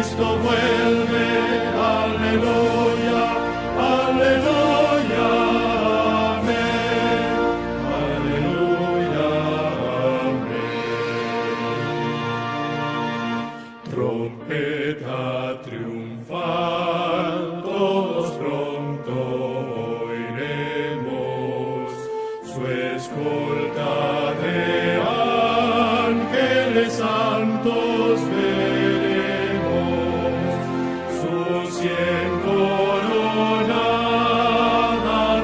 Cristo vuelve, aleluya, aleluya, amén, aleluya, amén. Trompeta triunfal, todos pronto oiremos su escolta de ángeles santos veremos, su cien coronada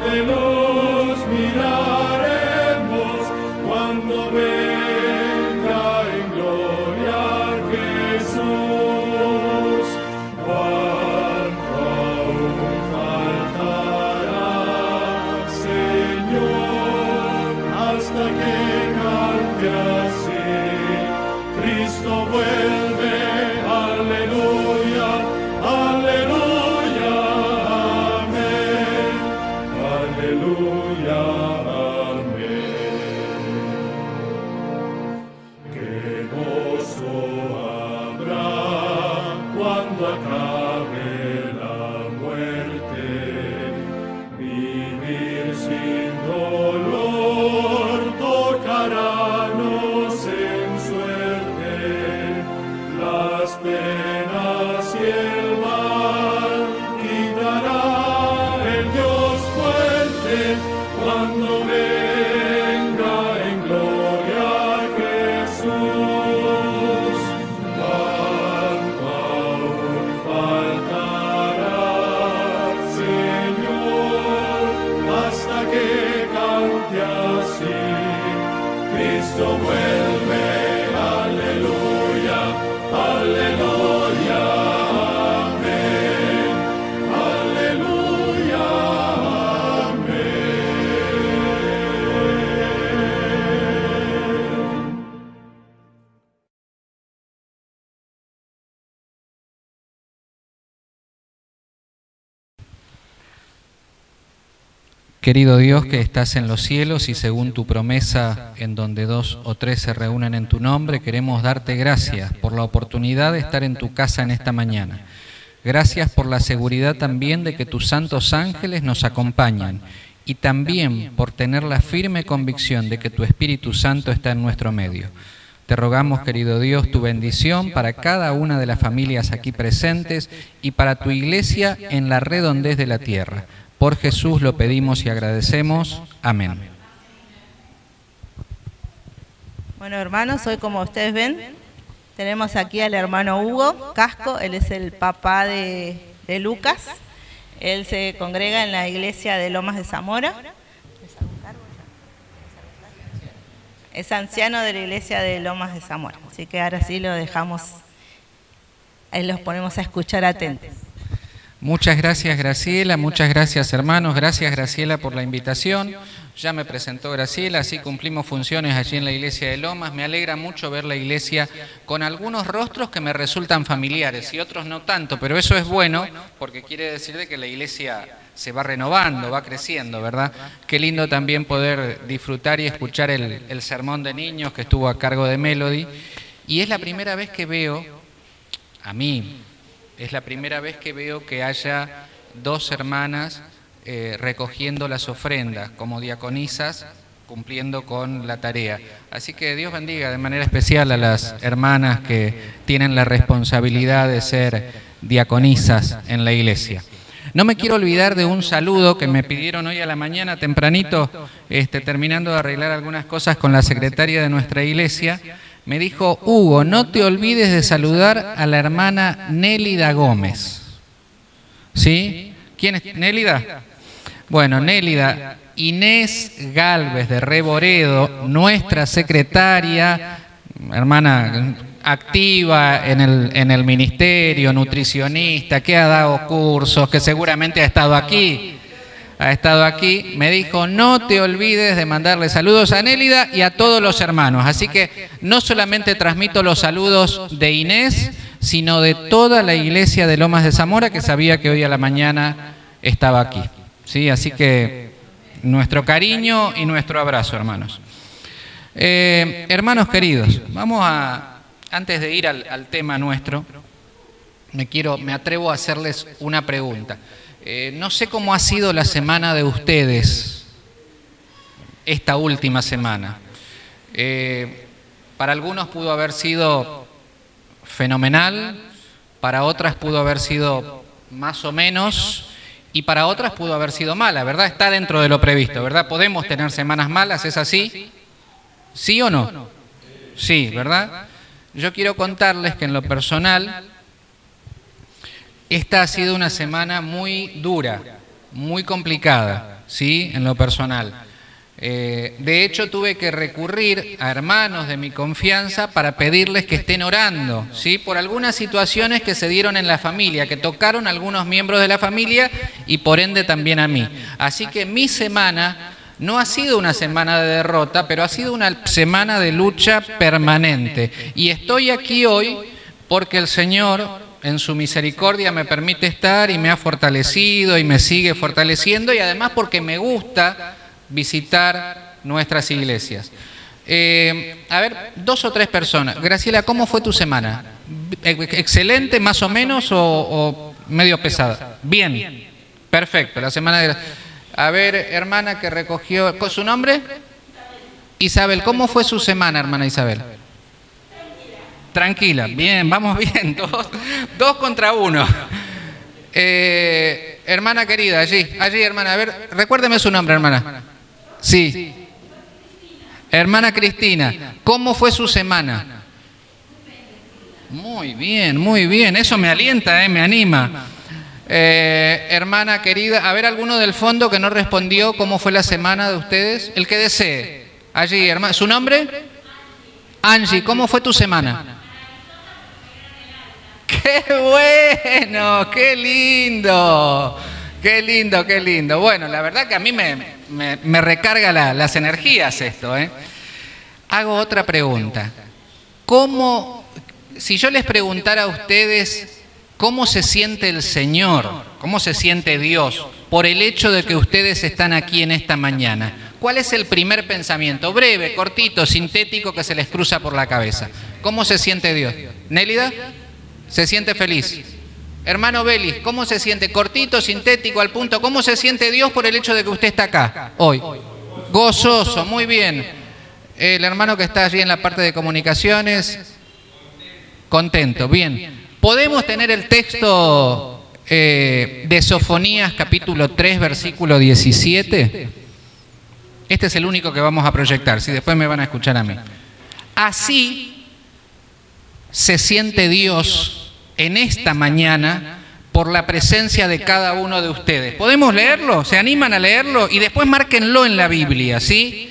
de luz miraremos, cuando venga en gloria Jesús. Cuánto aún faltará, Señor, hasta que cante así. Cristo vuelve, aleluya, aleluya, amén, aleluya, amén. Qué gozo habrá cuando acabe la muerte, vivir sin dolor tocarános en suerte, las penas y el mal quitará el Dios fuerte, cuando venga en gloria Jesús. Cuánto aún faltará, Señor, hasta que cante así. Cristo vuelve, aleluya, aleluya, amén, aleluya, amén. Querido Dios que estás en los cielos y según tu promesa, en donde 2 o 3 se reúnen en tu nombre, queremos darte gracias por la oportunidad de estar en tu casa en esta mañana. Gracias por la seguridad también de que tus santos ángeles nos acompañan y también por tener la firme convicción de que tu Espíritu Santo está en nuestro medio. Te rogamos, querido Dios, tu bendición para cada una de las familias aquí presentes y para tu iglesia en la redondez de la tierra. Por Jesús lo pedimos y agradecemos. Amén. Bueno, hermanos, hoy como ustedes ven, tenemos aquí al hermano Hugo Casco. Él es el papá de Lucas. Él se congrega en la iglesia de Lomas de Zamora. Es anciano de la iglesia de Lomas de Zamora. Así que ahora sí lo dejamos, ahí los ponemos a escuchar atentos. Muchas gracias, Graciela, muchas gracias, hermanos. Gracias, Graciela, por la invitación. Ya me presentó Graciela, así cumplimos funciones allí en la iglesia de Lomas. Me alegra mucho ver la iglesia con algunos rostros que me resultan familiares y otros no tanto, pero eso es bueno porque quiere decir de que la iglesia se va renovando, va creciendo, ¿verdad? Qué lindo también poder disfrutar y escuchar el sermón de niños que estuvo a cargo de Melody. Y es la primera vez que veo, a mí, es la primera vez que veo que haya 2 hermanas recogiendo las ofrendas como diaconisas, cumpliendo con la tarea. Así que Dios bendiga de manera especial a las hermanas que tienen la responsabilidad de ser diaconisas en la iglesia. No me quiero olvidar de un saludo que me pidieron hoy a la mañana tempranito, terminando de arreglar algunas cosas con la secretaria de nuestra iglesia. Me dijo, Hugo, no te olvides de saludar a la hermana Nélida Gómez. ¿Sí? ¿Quién es Nélida? Bueno, Nélida, Inés Galvez de Reboredo, nuestra secretaria, hermana activa en el ministerio, nutricionista, que ha dado cursos, que seguramente ha estado aquí, me dijo, no te olvides de mandarle saludos a Nélida y a todos los hermanos. Así que no solamente transmito los saludos de Inés, sino de toda la iglesia de Lomas de Zamora, que sabía que hoy a la mañana estaba aquí. ¿Sí? Así que nuestro cariño y nuestro abrazo, hermanos. Hermanos queridos, vamos a, antes de ir al tema nuestro, me atrevo a hacerles una pregunta. No sé cómo ha sido la semana de ustedes, esta última semana. Para algunos pudo haber sido fenomenal, para otras pudo haber sido más o menos, y para otras pudo haber sido mala, ¿verdad? Está dentro de lo previsto, ¿verdad? ¿Podemos tener semanas malas? ¿Es así? ¿Sí o no? Sí, ¿verdad? Yo quiero contarles que en lo personal, esta ha sido una semana muy dura, muy complicada, ¿sí? En lo personal. De hecho, tuve que recurrir a hermanos de mi confianza para pedirles que estén orando, ¿sí? Por algunas situaciones que se dieron en la familia, que tocaron a algunos miembros de la familia y por ende también a mí. Así que mi semana no ha sido una semana de derrota, pero ha sido una semana de lucha permanente. Y estoy aquí hoy porque el Señor, en su misericordia, me permite estar y me ha fortalecido y me sigue fortaleciendo, y además porque me gusta visitar nuestras iglesias. A ver, 2 o 3 personas. Graciela, ¿cómo fue tu semana? ¿Excelente, más o menos, o medio pesada? Bien, perfecto, la semana de... A ver, hermana que recogió... ¿Su nombre? Isabel, ¿cómo fue su semana, hermana Isabel? Tranquila, bien, vamos bien, dos contra uno. Hermana querida, allí, hermana, a ver, recuérdeme su nombre, hermana. Sí. Hermana Cristina, ¿cómo fue su semana? Muy bien, eso me alienta, me anima. Hermana querida, a ver, alguno del fondo que no respondió, ¿cómo fue la semana de ustedes? El que desee. Allí, hermana, ¿su nombre? Angie, ¿cómo fue tu semana? ¡Qué bueno! ¡Qué lindo! ¡Qué lindo, qué lindo! Bueno, la verdad que a mí me recarga las energías esto, ¿eh? Hago otra pregunta. Si yo les preguntara a ustedes cómo se siente el Señor, cómo se siente Dios, por el hecho de que ustedes están aquí en esta mañana, ¿cuál es el primer pensamiento? Breve, cortito, sintético, que se les cruza por la cabeza. ¿Cómo se siente Dios? ¿Nélida? ¿Se siente feliz? Hermano Belis, ¿cómo se siente? Cortito, sintético, al punto. ¿Cómo se siente Dios por el hecho de que usted está acá hoy? Gozoso, muy bien. El hermano que está allí en la parte de comunicaciones, contento, bien. ¿Podemos tener el texto de Sofonías capítulo 3, versículo 17? Este es el único que vamos a proyectar, si después me van a escuchar a mí. Así se siente Dios en esta mañana por la presencia de cada uno de ustedes. ¿Podemos leerlo? ¿Se animan a leerlo? Y después márquenlo en la Biblia, ¿sí?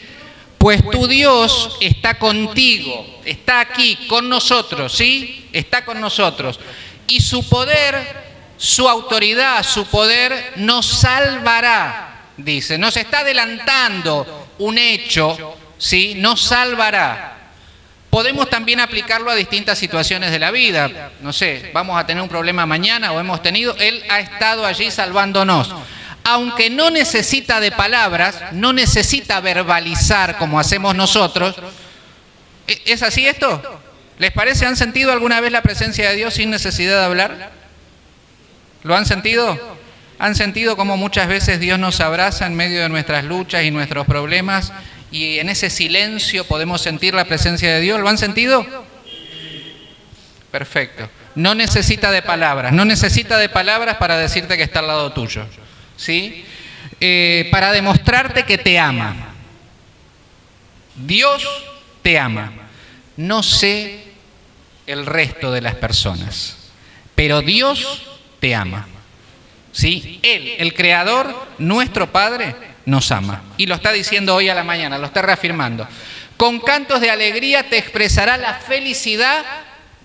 Pues tu Dios está contigo, está aquí con nosotros, ¿sí? Está con nosotros. Y su poder, su autoridad, su poder nos salvará, dice. Nos está adelantando un hecho, ¿sí? Nos salvará. Podemos también aplicarlo a distintas situaciones de la vida. No sé, vamos a tener un problema mañana o hemos tenido. Él ha estado allí salvándonos. Aunque no necesita de palabras, no necesita verbalizar como hacemos nosotros. ¿Es así esto? ¿Les parece? ¿Han sentido alguna vez la presencia de Dios sin necesidad de hablar? ¿Lo han sentido? ¿Han sentido cómo muchas veces Dios nos abraza en medio de nuestras luchas y nuestros problemas? Y en ese silencio podemos sentir la presencia de Dios. ¿Lo han sentido? Perfecto. No necesita de palabras. No necesita de palabras para decirte que está al lado tuyo, ¿sí? Para demostrarte que te ama. Dios te ama. No sé el resto de las personas, pero Dios te ama, ¿sí? Él, el Creador, nuestro Padre, nos ama. Y lo está diciendo hoy a la mañana, lo está reafirmando. Con cantos de alegría te expresará la felicidad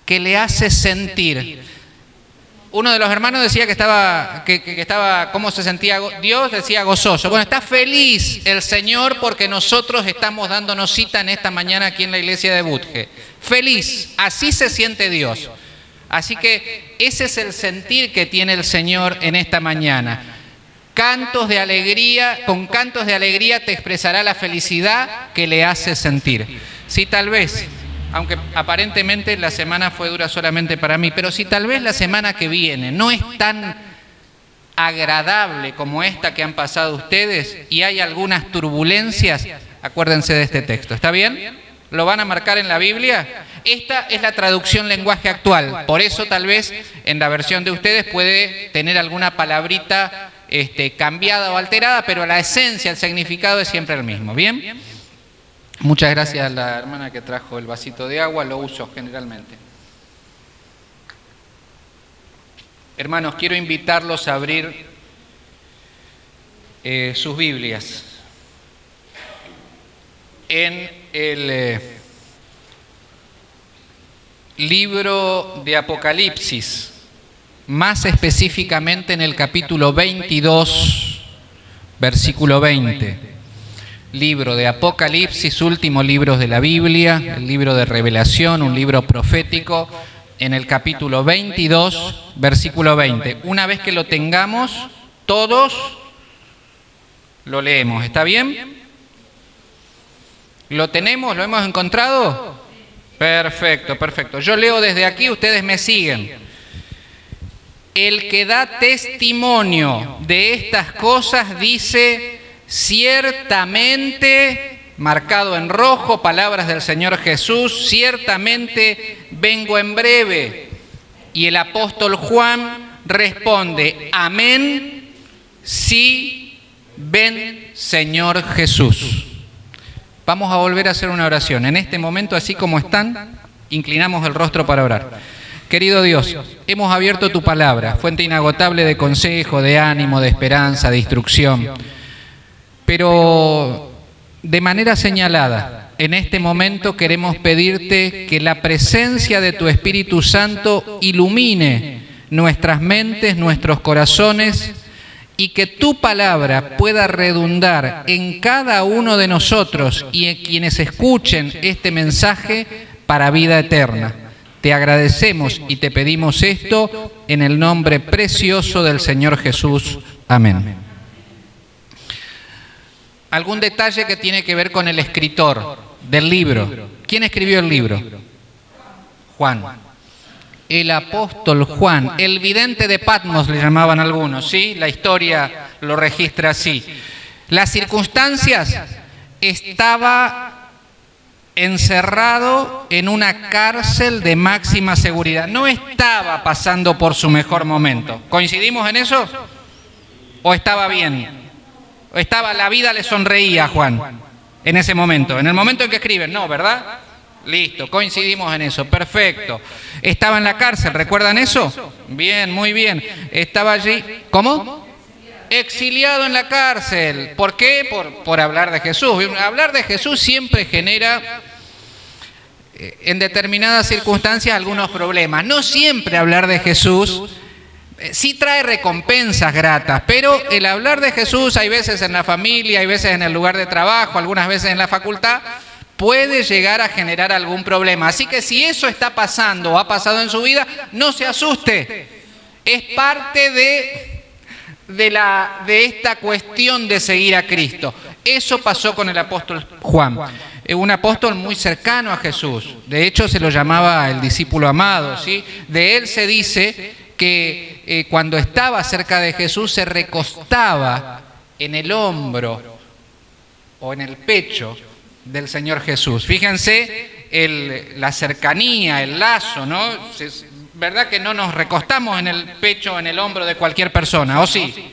que le hace sentir. Uno de los hermanos decía que estaba, ¿cómo se sentía Dios? Decía gozoso. Bueno, está feliz el Señor porque nosotros estamos dándonos cita en esta mañana aquí en la iglesia de Budge. Feliz, así se siente Dios. Así que ese es el sentir que tiene el Señor en esta mañana. Cantos de alegría, con cantos de alegría te expresará la felicidad que le hace sentir. Si tal vez aunque aparentemente la semana fue dura solamente para mí, pero si tal vez la semana que viene no es tan agradable como esta que han pasado ustedes y hay algunas turbulencias, acuérdense de este texto, ¿está bien? ¿Lo van a marcar en la Biblia? Esta es la traducción lenguaje actual, por eso tal vez en la versión de ustedes puede tener alguna palabrita cambiada o alterada, pero la esencia, el significado es siempre el mismo, ¿bien? Muchas gracias a la hermana que trajo el vasito de agua, lo uso generalmente. Hermanos, quiero invitarlos a abrir sus Biblias en el libro de Apocalipsis, más específicamente en el capítulo 22, versículo 20. Libro de Apocalipsis, último libro de la Biblia, el libro de Revelación, un libro profético, en el capítulo 22, versículo 20. Una vez que lo tengamos, todos lo leemos, ¿está bien? ¿Lo tenemos? ¿Lo hemos encontrado? Perfecto, perfecto. Yo leo desde aquí, ustedes me siguen. El que da testimonio de estas cosas dice: ciertamente, marcado en rojo, palabras del Señor Jesús, ciertamente vengo en breve. Y el apóstol Juan responde: amén, sí, ven, Señor Jesús. Vamos a volver a hacer una oración. En este momento, así como están, inclinamos el rostro para orar. Querido Dios, hemos abierto tu palabra, fuente inagotable de consejo, de ánimo, de esperanza, de instrucción. Pero de manera señalada, en este momento queremos pedirte que la presencia de tu Espíritu Santo ilumine nuestras mentes, nuestros corazones, y que tu palabra pueda redundar en cada uno de nosotros y en quienes escuchen este mensaje para vida eterna. Te agradecemos y te pedimos esto en el nombre precioso del Señor Jesús. Amén. Algún detalle que tiene que ver con el escritor del libro. ¿Quién escribió el libro? Juan. El apóstol Juan, el vidente de Patmos le llamaban algunos, ¿sí? La historia lo registra así. Las circunstancias, estaba encerrado en una cárcel de máxima seguridad. No estaba pasando por su mejor momento. ¿Coincidimos en eso? ¿O estaba bien? ¿O la vida le sonreía a Juan en ese momento? En el momento en que escriben, no, ¿verdad? Listo, coincidimos en eso, perfecto. Estaba en la cárcel, ¿recuerdan eso? Bien, muy bien. Estaba allí, ¿cómo? Exiliado en la cárcel. ¿Por qué? Por hablar de Jesús. Hablar de Jesús siempre genera, en determinadas circunstancias, algunos problemas. No siempre hablar de Jesús sí trae recompensas gratas, pero el hablar de Jesús, hay veces en la familia, hay veces en el lugar de trabajo, algunas veces en la facultad, puede llegar a generar algún problema. Así que si eso está pasando o ha pasado en su vida, no se asuste. Es parte de esta cuestión de seguir a Cristo. Eso pasó con el apóstol Juan, un apóstol muy cercano a Jesús. De hecho, se lo llamaba el discípulo amado, ¿sí? De él se dice que cuando estaba cerca de Jesús se recostaba en el hombro o en el pecho del Señor Jesús. Fíjense la cercanía, el lazo, ¿no? ¿Verdad que no nos recostamos en el pecho o en el hombro de cualquier persona? ¿O sí?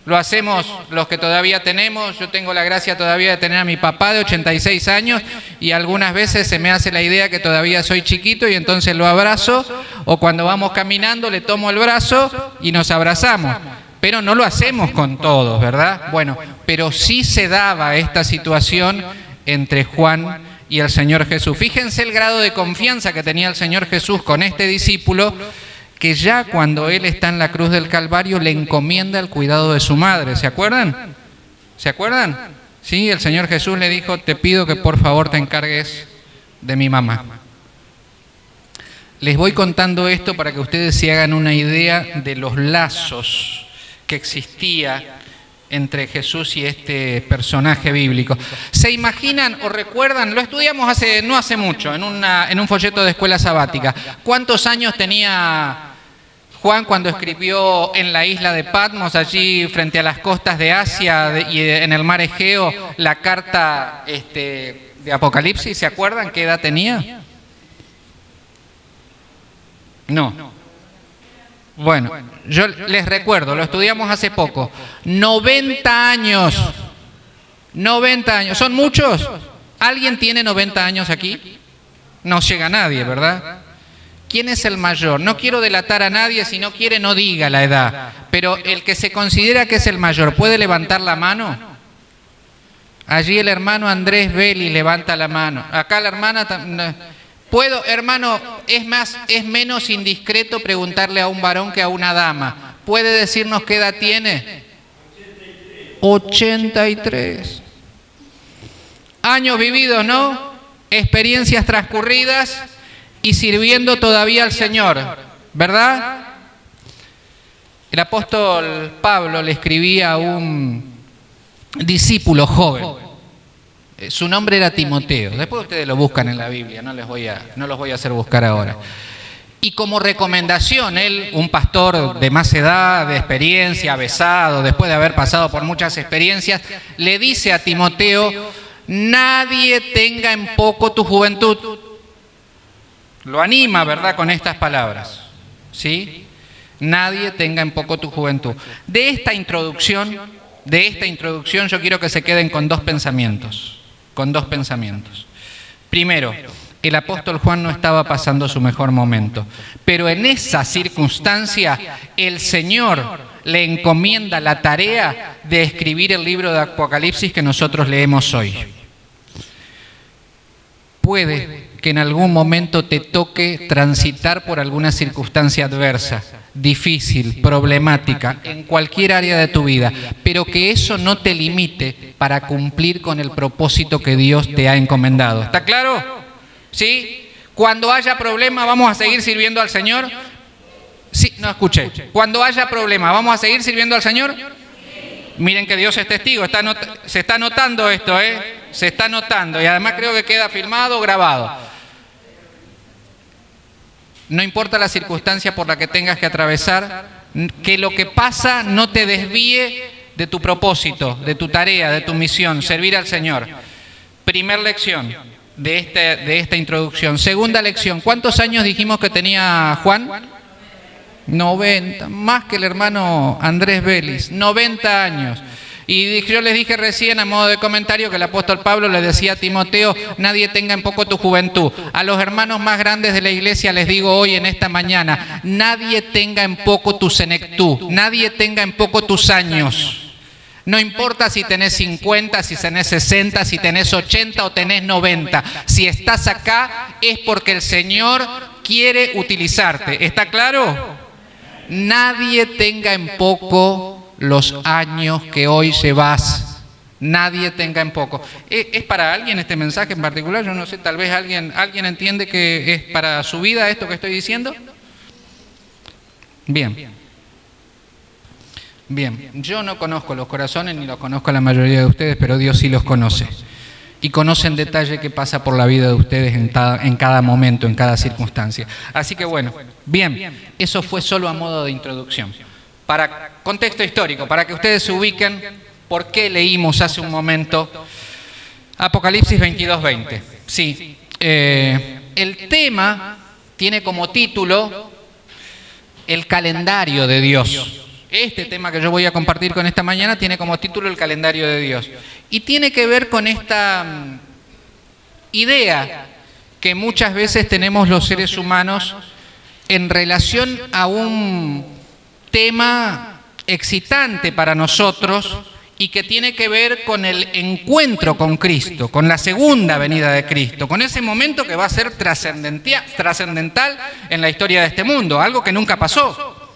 Lo hacemos los que todavía tenemos. Yo tengo la gracia todavía de tener a mi papá de 86 años y algunas veces se me hace la idea que todavía soy chiquito y entonces lo abrazo, o cuando vamos caminando le tomo el brazo y nos abrazamos. Pero no lo hacemos con todos, ¿verdad? Bueno, pero sí se daba esta situación entre Juan y el Señor Jesús. Fíjense el grado de confianza que tenía el Señor Jesús con este discípulo, que ya cuando él está en la cruz del Calvario le encomienda el cuidado de su madre. ¿Se acuerdan? ¿Se acuerdan? Sí, el Señor Jesús le dijo: te pido que por favor te encargues de mi mamá. Les voy contando esto para que ustedes se hagan una idea de los lazos que existía entre Jesús y este personaje bíblico. ¿Se imaginan o recuerdan? Lo estudiamos no hace mucho, en un folleto de escuela sabática. ¿Cuántos años tenía Juan cuando escribió en la isla de Patmos, allí frente a las costas de Asia y en el mar Egeo, la carta de Apocalipsis? ¿Se acuerdan qué edad tenía? No. Bueno, yo les recuerdo, lo estudiamos hace poco. 90 años. 90 años. ¿Son muchos? ¿Alguien tiene 90 años aquí? No llega nadie, ¿verdad? ¿Quién es el mayor? No quiero delatar a nadie, si no quiere no diga la edad. Pero el que se considera que es el mayor, ¿puede levantar la mano? Allí el hermano Andrés Vélez levanta la mano. Acá la hermana... ¿Puedo, hermano? Es menos indiscreto preguntarle a un varón que a una dama. ¿Puede decirnos qué edad tiene? 83. Años vividos, ¿no? Experiencias transcurridas y sirviendo todavía al Señor, ¿verdad? El apóstol Pablo le escribía a un discípulo joven. Su nombre era Timoteo. Después ustedes lo buscan en la Biblia, no los voy a hacer buscar ahora. Y como recomendación, él, un pastor de más edad, de experiencia, avesado, después de haber pasado por muchas experiencias, le dice a Timoteo: nadie tenga en poco tu juventud. Lo anima, ¿verdad?, con estas palabras. ¿Sí? Nadie tenga en poco tu juventud. De esta introducción yo quiero que se queden con dos pensamientos. Primero, el apóstol Juan no estaba pasando su mejor momento, pero en esa circunstancia el Señor le encomienda la tarea de escribir el libro de Apocalipsis que nosotros leemos hoy. Puede que en algún momento te toque transitar por alguna circunstancia adversa, difícil, problemática, en cualquier área de tu vida, pero que eso no te limite para cumplir con el propósito que Dios te ha encomendado. ¿Está claro? ¿Sí? Cuando haya problema, ¿vamos a seguir sirviendo al Señor? Sí, no escuché. Cuando haya problema, ¿vamos a seguir sirviendo al Señor? Miren que Dios es testigo, se está notando esto, se está notando, y además creo que queda filmado, grabado. No importa la circunstancia por la que tengas que atravesar, que lo que pasa no te desvíe de tu propósito, de tu tarea, de tu misión, servir al Señor. Primer lección de esta introducción. Segunda lección, ¿cuántos años dijimos que tenía Juan? 90, más que el hermano Andrés Vélez, 90 años. Y yo les dije recién a modo de comentario que el apóstol Pablo le decía a Timoteo: nadie tenga en poco tu juventud. A los hermanos más grandes de la iglesia les digo hoy en esta mañana: nadie tenga en poco tu senectud, nadie tenga en poco tus años. No importa si tenés 50, si tenés 60, si tenés 80 o tenés 90. Si estás acá es porque el Señor quiere utilizarte. ¿Está claro? Nadie tenga en poco los años que hoy llevas. Nadie tenga en poco. ¿Es para alguien este mensaje en particular? Yo no sé, tal vez alguien entiende que es para su vida esto que estoy diciendo. Bien. Yo no conozco los corazones ni los conozco a la mayoría de ustedes, pero Dios sí los conoce. Y conoce en detalle qué pasa por la vida de ustedes en cada momento, en cada circunstancia. Así que bueno, bien, eso fue solo a modo de introducción. Para contexto histórico, para que ustedes se ubiquen, ¿por qué leímos hace un momento Apocalipsis 22:20? Sí, el tema tiene como título el calendario de Dios. Este tema que yo voy a compartir con esta mañana tiene como título el calendario de Dios. Y tiene que ver con esta idea que muchas veces tenemos los seres humanos en relación a un tema excitante para nosotros y que tiene que ver con el encuentro con Cristo, con la segunda venida de Cristo, con ese momento que va a ser trascendental en la historia de este mundo, algo que nunca pasó,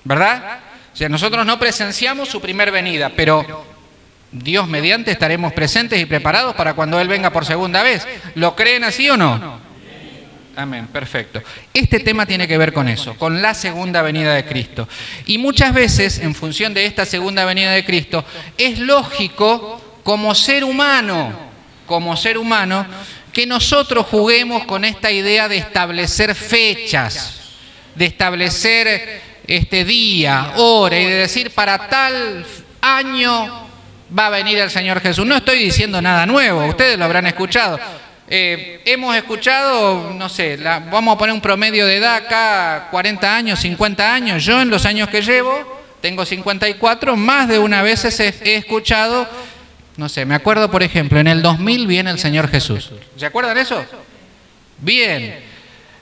¿verdad? O sea, nosotros no presenciamos su primer venida, pero Dios mediante estaremos presentes y preparados para cuando Él venga por segunda vez. ¿Lo creen así o no? Amén, perfecto. Este tema tiene que ver con eso, con la segunda venida de Cristo. Y muchas veces, en función de esta segunda venida de Cristo, es lógico como ser humano, que nosotros juguemos con esta idea de establecer fechas, de establecer día, hora y de decir para tal año va a venir el Señor Jesús. No estoy diciendo nada nuevo, ustedes lo habrán escuchado. Hemos escuchado, no sé, vamos a poner un promedio de edad acá, 40 años, 50 años. Yo en los años que llevo, tengo 54, más de una vez he escuchado, no sé, me acuerdo por ejemplo, en el 2000 viene el Señor Jesús. ¿Se acuerdan eso? Bien,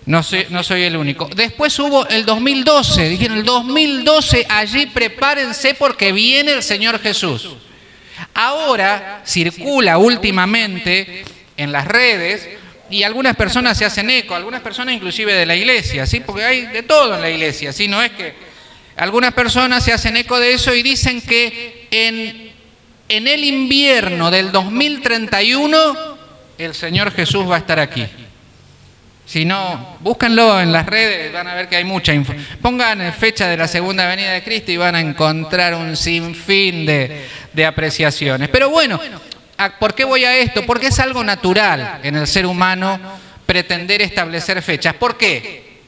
no soy el único. Después hubo el 2012, dijeron el 2012, allí prepárense porque viene el Señor Jesús. Ahora circula últimamente en las redes y algunas personas se hacen eco, algunas personas inclusive de la iglesia, ¿sí? Porque hay de todo en la iglesia, ¿sí? No es que algunas personas se hacen eco de eso y dicen que en el invierno del 2031 el Señor Jesús va a estar aquí. Si no, búsquenlo en las redes, van a ver que hay mucha info. Pongan fecha de la segunda venida de Cristo y van a encontrar un sinfín de apreciaciones. Pero bueno, ¿por qué voy a esto? Porque es algo natural en el ser humano pretender establecer fechas. ¿Por qué?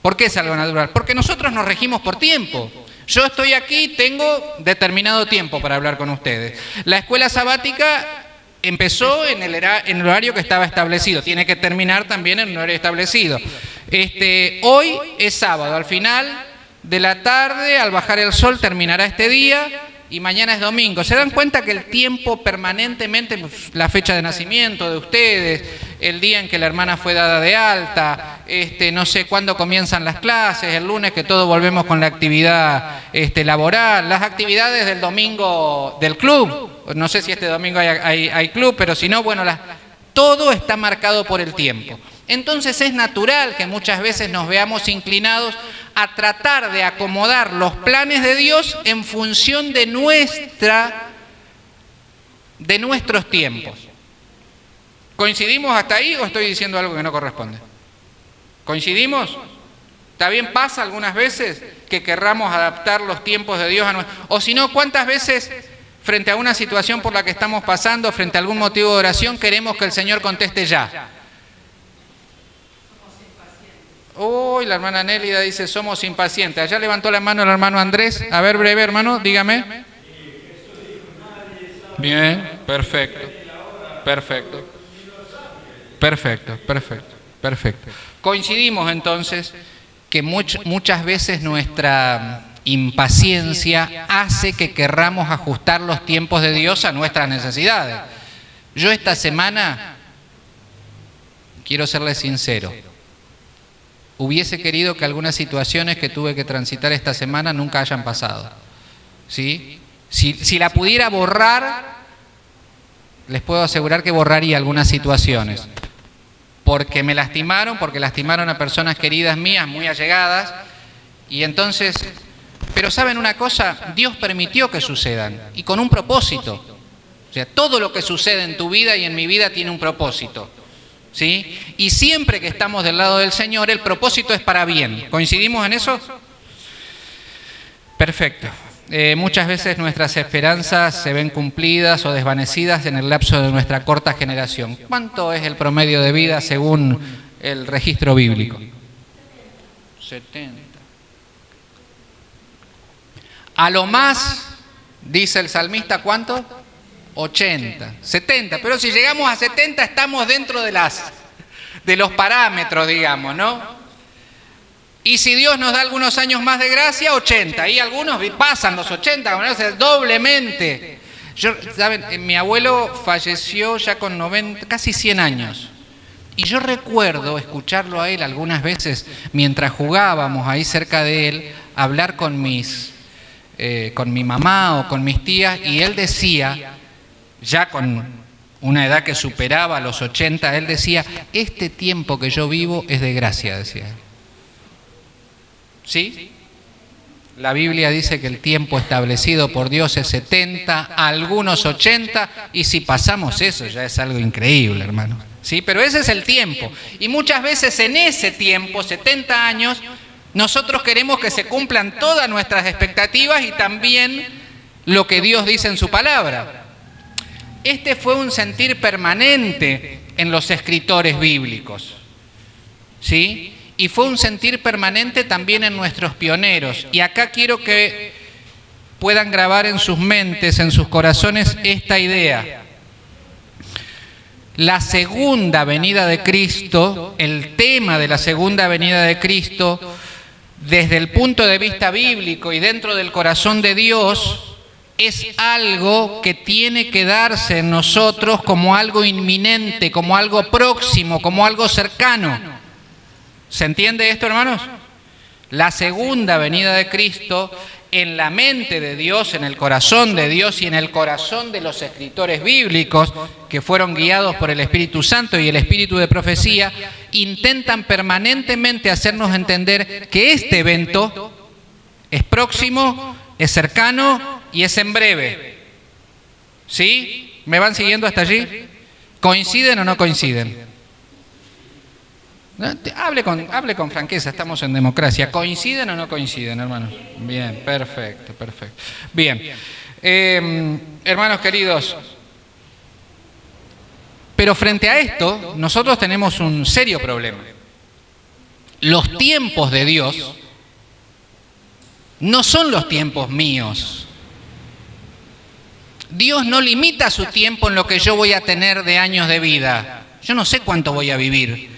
¿Por qué es algo natural? Porque nosotros nos regimos por tiempo. Yo estoy aquí, tengo determinado tiempo para hablar con ustedes. La escuela sabática empezó en el horario que estaba establecido. Tiene que terminar también en un horario establecido. Hoy es sábado. Al final de la tarde, al bajar el sol, terminará este día. Y mañana es domingo. ¿Se dan cuenta que el tiempo permanentemente, la fecha de nacimiento de ustedes, el día en que la hermana fue dada de alta, no sé cuándo comienzan las clases, el lunes que todos volvemos con la actividad laboral, las actividades del domingo del club, no sé si este domingo hay club, pero si no, bueno, todo está marcado por el tiempo. Entonces es natural que muchas veces nos veamos inclinados a tratar de acomodar los planes de Dios en función de nuestros tiempos. ¿Coincidimos hasta ahí o estoy diciendo algo que no corresponde? ¿Coincidimos? ¿Está bien? ¿Pasa algunas veces que querramos adaptar los tiempos de Dios a nuestro? O si no, ¿cuántas veces frente a una situación por la que estamos pasando, frente a algún motivo de oración, queremos que el Señor conteste ya? Uy, la hermana Nélida dice, somos impacientes. Allá levantó la mano el hermano Andrés. A ver, breve, hermano, dígame. Bien, perfecto. Coincidimos entonces que muchas veces nuestra impaciencia hace que querramos ajustar los tiempos de Dios a nuestras necesidades. Yo esta semana, quiero serles sincero, hubiese querido que algunas situaciones que tuve que transitar esta semana nunca hayan pasado. ¿Sí? Si la pudiera borrar, les puedo asegurar que borraría algunas situaciones. Porque me lastimaron, porque lastimaron a personas queridas mías, muy allegadas. Y entonces, pero ¿saben una cosa? Dios permitió que sucedan y con un propósito. O sea, todo lo que sucede en tu vida y en mi vida tiene un propósito. ¿Sí? Y siempre que estamos del lado del Señor, el propósito es para bien. ¿Coincidimos en eso? Perfecto. Muchas veces nuestras esperanzas se ven cumplidas o desvanecidas en el lapso de nuestra corta generación. ¿Cuánto es el promedio de vida según el registro bíblico? 70. A lo más, dice el salmista, ¿cuánto? 80, 70, pero si llegamos a 70 estamos dentro de los parámetros, digamos, ¿no? Y si Dios nos da algunos años más de gracia, 80, y algunos pasan los 80, o sea, doblemente. ¿Saben? Mi abuelo falleció ya con 90, casi 100 años, y yo recuerdo escucharlo a él algunas veces, mientras jugábamos ahí cerca de él, hablar con mi mamá o con mis tías, y él decía, ya con una edad que superaba los 80, él decía, este tiempo que yo vivo es de gracia, decía él. ¿Sí? La Biblia dice que el tiempo establecido por Dios es 70, algunos 80, y si pasamos eso ya es algo increíble, hermano. ¿sí? Pero ese es el tiempo. Y muchas veces en ese tiempo, 70 años, nosotros queremos que se cumplan todas nuestras expectativas y también lo que Dios dice en su palabra. Este fue un sentir permanente en los escritores bíblicos, ¿sí? Y fue un sentir permanente también en nuestros pioneros. Y acá quiero que puedan grabar en sus mentes, en sus corazones, esta idea. La segunda venida de Cristo, el tema de la segunda venida de Cristo, desde el punto de vista bíblico y dentro del corazón de Dios, es algo que tiene que darse en nosotros como algo inminente, como algo próximo, como algo cercano. ¿Se entiende esto, hermanos? La segunda venida de Cristo en la mente de Dios, en el corazón de Dios y en el corazón de los escritores bíblicos que fueron guiados por el Espíritu Santo y el Espíritu de profecía, intentan permanentemente hacernos entender que este evento es próximo, es cercano y es en breve. ¿Sí? ¿Me van siguiendo hasta allí? ¿Coinciden o no coinciden? Hable con franqueza, estamos en democracia. ¿Coinciden o no coinciden, hermanos? Bien, perfecto, perfecto. Bien, hermanos queridos, pero frente a esto, nosotros tenemos un serio problema. Los tiempos de Dios no son los tiempos míos. Dios no limita su tiempo en lo que yo voy a tener de años de vida. Yo no sé cuánto voy a vivir,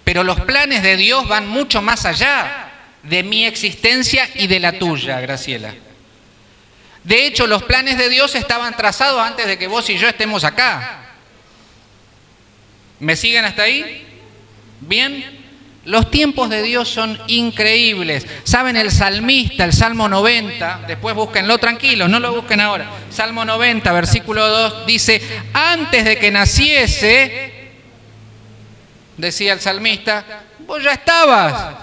pero los planes de Dios van mucho más allá de mi existencia y de la tuya, Graciela. De hecho, los planes de Dios estaban trazados antes de que vos y yo estemos acá. ¿Me siguen hasta ahí? ¿Bien? Los tiempos de Dios son increíbles. ¿Saben? El salmista, el Salmo 90, después búsquenlo tranquilos, no lo busquen ahora. Salmo 90, versículo 2, dice, antes de que naciese, decía el salmista, vos ya estabas.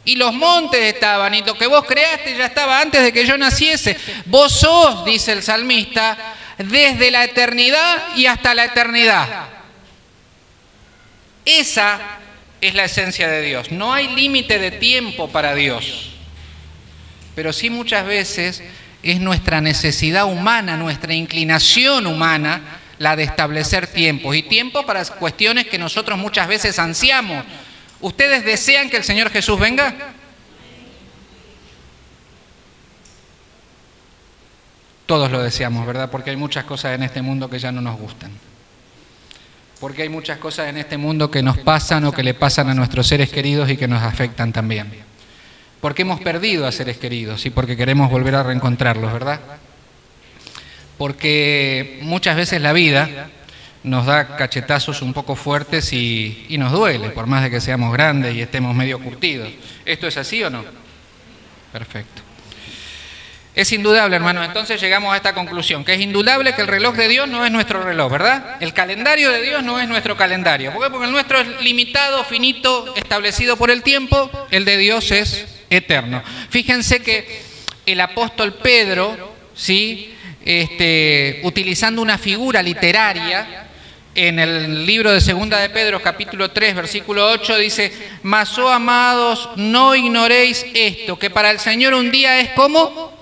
Y los montes estaban, y lo que vos creaste ya estaba antes de que yo naciese. Vos sos, dice el salmista, desde la eternidad y hasta la eternidad. Esa es la esencia de Dios. No hay límite de tiempo para Dios. Pero sí muchas veces es nuestra necesidad humana, nuestra inclinación humana, la de establecer tiempos. Y tiempo para cuestiones que nosotros muchas veces ansiamos. ¿Ustedes desean que el Señor Jesús venga? Todos lo deseamos, ¿verdad? Porque hay muchas cosas en este mundo que ya no nos gustan. Porque hay muchas cosas en este mundo que nos pasan o que le pasan a nuestros seres queridos y que nos afectan también. Porque hemos perdido a seres queridos y porque queremos volver a reencontrarlos, ¿verdad? Porque muchas veces la vida nos da cachetazos un poco fuertes y nos duele, por más de que seamos grandes y estemos medio curtidos. ¿Esto es así o no? Perfecto. Es indudable, hermano, entonces llegamos a esta conclusión, que es indudable que el reloj de Dios no es nuestro reloj, ¿verdad? El calendario de Dios no es nuestro calendario. ¿Por qué? Porque el nuestro es limitado, finito, establecido por el tiempo, el de Dios es eterno. Fíjense que el apóstol Pedro, ¿sí? Utilizando una figura literaria, en el libro de Segunda de Pedro, capítulo 3, versículo 8, dice, mas, oh amados, no ignoréis esto, que para el Señor un día es como...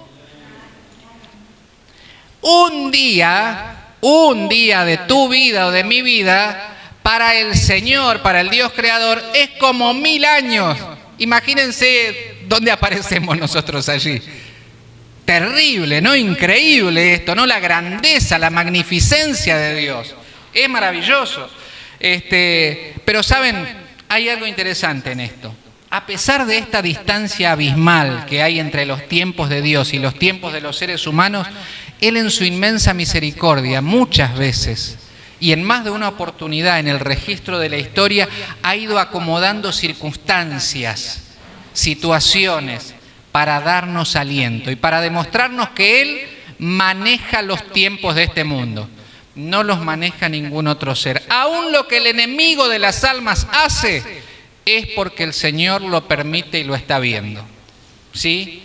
Un día de tu vida o de mi vida, para el Señor, para el Dios creador, es como 1000 años. Imagínense dónde aparecemos nosotros allí. Terrible, ¿no? Increíble esto, ¿no? La grandeza, la magnificencia de Dios. Es maravilloso. Pero saben, hay algo interesante en esto. A pesar de esta distancia abismal que hay entre los tiempos de Dios y los tiempos de los seres humanos, Él en su inmensa misericordia, muchas veces, y en más de una oportunidad en el registro de la historia, ha ido acomodando circunstancias, situaciones, para darnos aliento y para demostrarnos que Él maneja los tiempos de este mundo. No los maneja ningún otro ser. Aún lo que el enemigo de las almas hace es porque el Señor lo permite y lo está viendo. ¿Sí?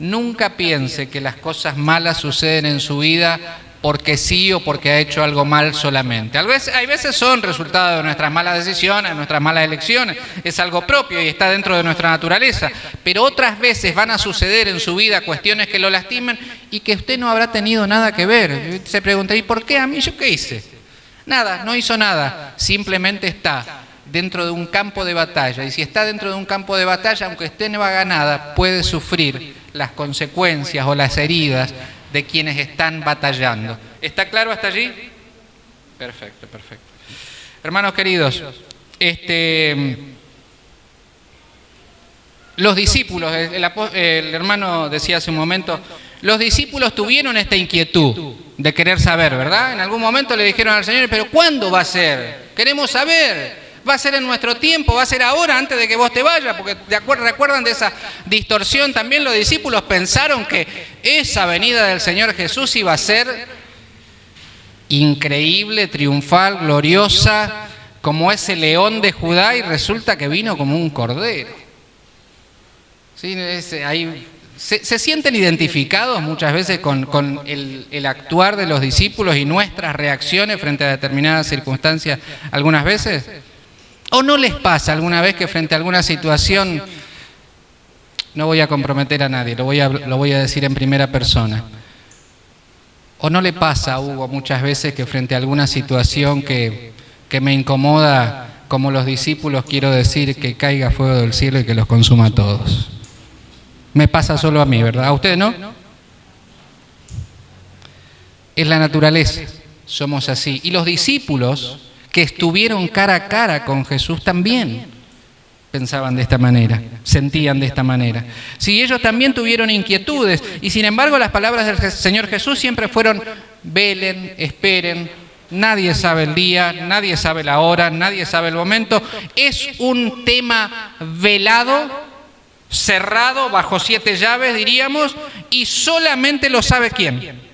Nunca piense que las cosas malas suceden en su vida porque sí o porque ha hecho algo mal solamente. Hay veces son resultado de nuestras malas decisiones, nuestras malas elecciones, es algo propio y está dentro de nuestra naturaleza, pero otras veces van a suceder en su vida cuestiones que lo lastimen y que usted no habrá tenido nada que ver. Se pregunta, ¿y por qué a mí? ¿Yo qué hice? Nada, no hizo nada, simplemente está dentro de un campo de batalla, y si está dentro de un campo de batalla, aunque usted no haga nada, puede sufrir las consecuencias o las heridas de quienes están batallando. ¿Está claro hasta allí? Perfecto, perfecto. Hermanos queridos, los discípulos, el hermano decía hace un momento, los discípulos tuvieron esta inquietud de querer saber, ¿verdad? En algún momento le dijeron al Señor, pero ¿cuándo va a ser? Queremos saber. ¿Va a ser en nuestro tiempo? ¿Va a ser ahora, antes de que vos te vayas? Porque recuerdan de esa distorsión también. Los discípulos pensaron que esa venida del Señor Jesús iba a ser increíble, triunfal, gloriosa, como ese león de Judá, y resulta que vino como un cordero. ¿Sí? Se sienten identificados muchas veces con el actuar de los discípulos y nuestras reacciones frente a determinadas circunstancias algunas veces. ¿O no les pasa alguna vez que frente a alguna situación, no voy a comprometer a nadie, lo voy a decir en primera persona, o no le pasa a Hugo muchas veces que frente a alguna situación que me incomoda, como los discípulos, quiero decir que caiga fuego del cielo y que los consuma a todos? Me pasa solo a mí, ¿verdad? ¿A ustedes no? Es la naturaleza, somos así. Y los discípulos que estuvieron cara a cara con Jesús también pensaban de esta manera, sentían de esta manera. Sí, ellos también tuvieron inquietudes, y sin embargo las palabras del Señor Jesús siempre fueron: velen, esperen, nadie sabe el día, nadie sabe la hora, nadie sabe el momento. Es un tema velado, cerrado, bajo 7 llaves, diríamos, y solamente lo sabe ¿quién?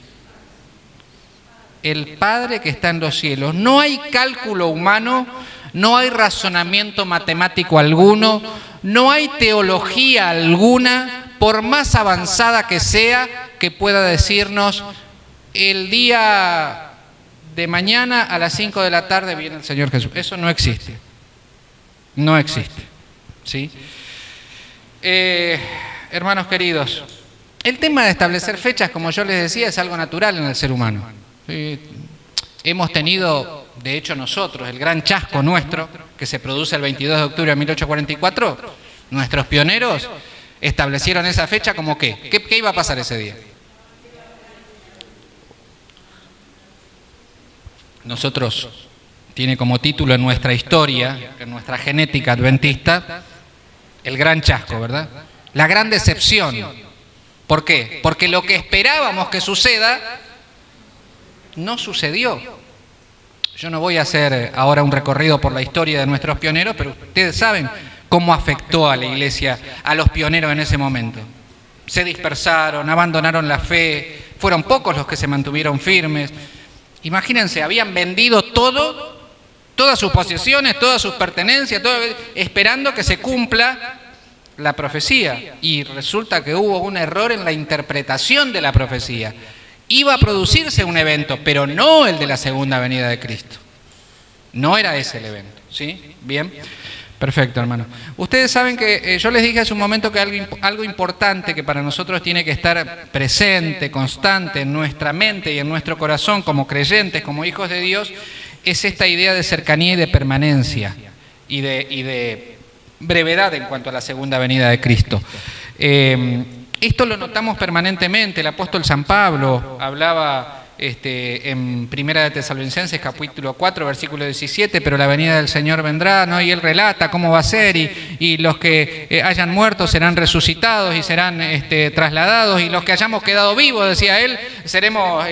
El Padre que está en los cielos. No hay cálculo humano, no hay razonamiento matemático alguno, no hay teología alguna, por más avanzada que sea, que pueda decirnos: el día de mañana a las 5 de la tarde viene el Señor Jesús. Eso no existe. No existe. ¿Sí? Hermanos queridos, el tema de establecer fechas, como yo les decía, es algo natural en el ser humano. Hemos tenido, de hecho nosotros, el gran chasco nuestro, que se produce el 22 de octubre de 1844, nuestros pioneros establecieron esa fecha como ¿qué iba a pasar ese día? Nosotros, tiene como título en nuestra historia, en nuestra genética adventista, el gran chasco, ¿verdad? La gran decepción. ¿Por qué? Porque lo que esperábamos que suceda no sucedió. Yo no voy a hacer ahora un recorrido por la historia de nuestros pioneros, pero ustedes saben cómo afectó a la iglesia, a los pioneros en ese momento. Se dispersaron, abandonaron la fe, fueron pocos los que se mantuvieron firmes. Imagínense, habían vendido todo, todas sus posesiones, todas sus pertenencias, esperando que se cumpla la profecía. Y resulta que hubo un error en la interpretación de la profecía. Iba a producirse un evento, pero no el de la segunda venida de Cristo. No era ese el evento, ¿sí? Bien, perfecto, hermano. Ustedes saben que yo les dije hace un momento que algo importante que para nosotros tiene que estar presente, constante en nuestra mente y en nuestro corazón como creyentes, como hijos de Dios, es esta idea de cercanía y de permanencia y de brevedad en cuanto a la segunda venida de Cristo. Esto lo notamos permanentemente. El apóstol San Pablo hablaba en Primera de Tesalonicenses, capítulo 4, versículo 17, pero la venida del Señor vendrá, ¿no? Y él relata cómo va a ser, y los que hayan muerto serán resucitados y serán trasladados, y los que hayamos quedado vivos, decía él, seremos